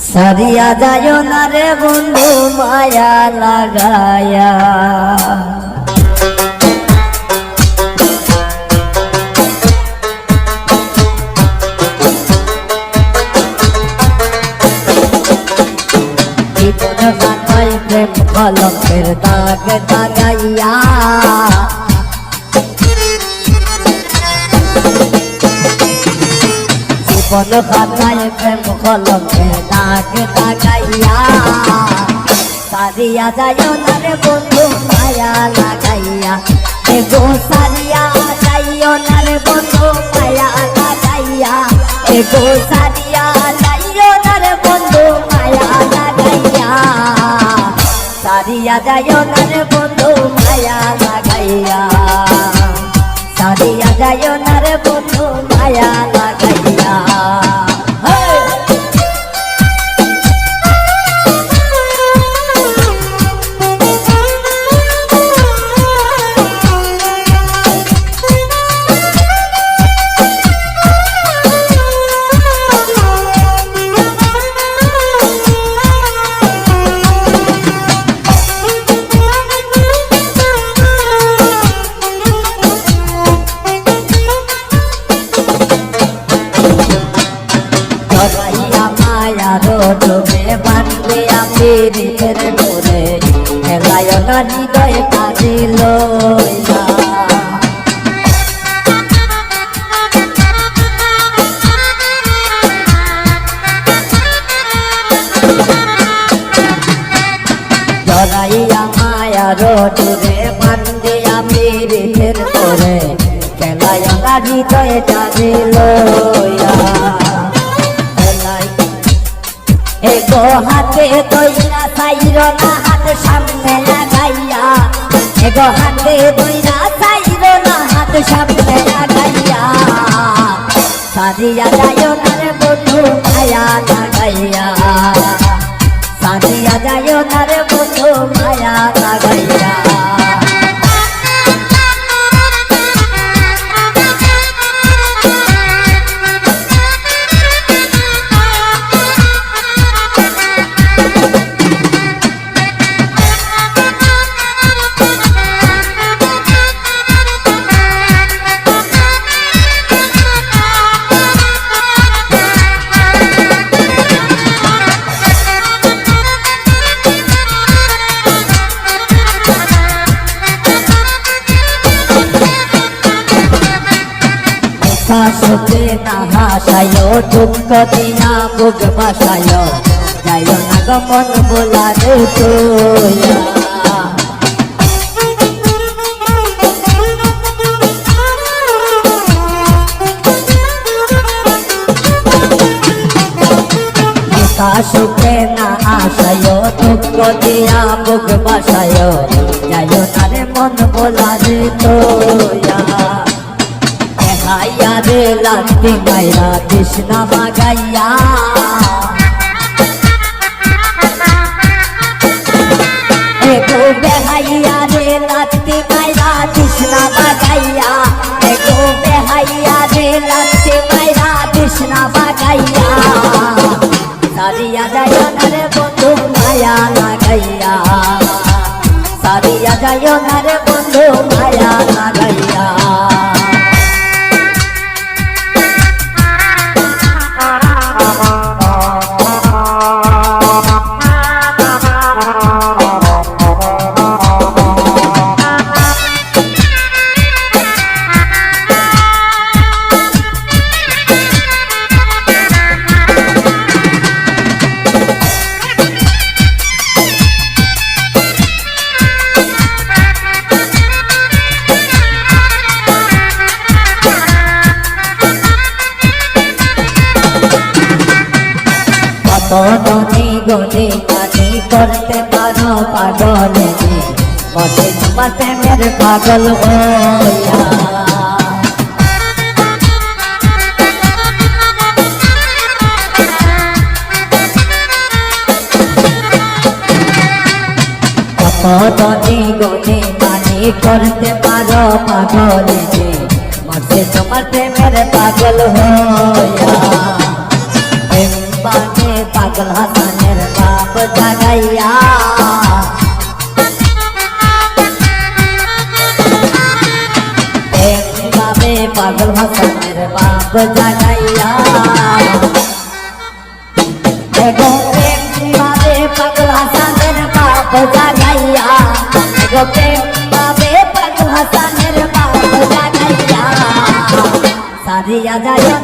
সারিয়া যায় না রে বন্ধু মায়া লাগায়া প্রেম কলমের দাগ দাগাইয়া জীবন খাতায় প্রেম কলমের দাগ দাগাইয়া সারিয়া যায় না রে বন্ধু মায়া লাগাইয়া এগো সারিয়া যাইও না রে বন্ধু মায়া লাগাইয়া এগো সারিয়া যাইও না রে বন্ধু মায়া লাগাইয়া সারিয়া যাইও না রে বন্ধু মায়া লাগাইয়া সারিয়া যাইও না রে বন্ধু মায়া লাগাইয়া ডোবে বাঁধবে আপিরিতের ডোরে খেলায় না হৃদয় কাঁদিল জড়াইয়া মায়ার ডোরে বাঁধবে আপিরিতের ডোরে খেলায় না হৃদয় কাঁদিল এগো হাতে দইরা চাইর না হাত সামনে লাগাইয়া এগো হাতে দইরা চাইর না হাত সামনে লাগাইয়া সারিয়া যাইও না রে বন্ধু মায়া লাগাইয়া সারিয়া যাইও না রে বন্ধু মায়া লাগাইয়া সুখে না হাসায় দুঃখ দিয়া বুক বাসায় যাইও না গমন বোলা রে তোয়া সুখে না হাসায় দুঃখ দিয়া বুক বাসায় যাইও না রে মন বোলা রে তোয়া হাইয়া রে লাতি মাইরা কৃষ্ণা বাগাইয়া এগো বেহাইয়া রে লাতি মাইরা কৃষ্ণা বাগাইয়া এগো বেহাইয়া রে লাতি মাইরা কৃষ্ণা বাগাইয়া সারিয়া যাইও না রে বন্ধু মায়া লাগাইয়া সারিয়া যাইও না রে বন্ধু মায়া লাগাইয়া গনি গনি গানি করতে পারো পাগলে মতে তোমার প্রেমের পাগল হইয়া গনি গনি গানি করতে পারো পাগলে মতে তোমার প্রেমের পাগল হইয়া বাগে পাগল হাসানের বাপ জাগাইয়া বাবে পাগল হাসানের বাপ জাগাইয়া এগো বাবে পাগল হাসানের বাপ জাগাইয়া এগো বাবে পাগল হাসানের বাপ জাগাইয়া সারিয়া যায়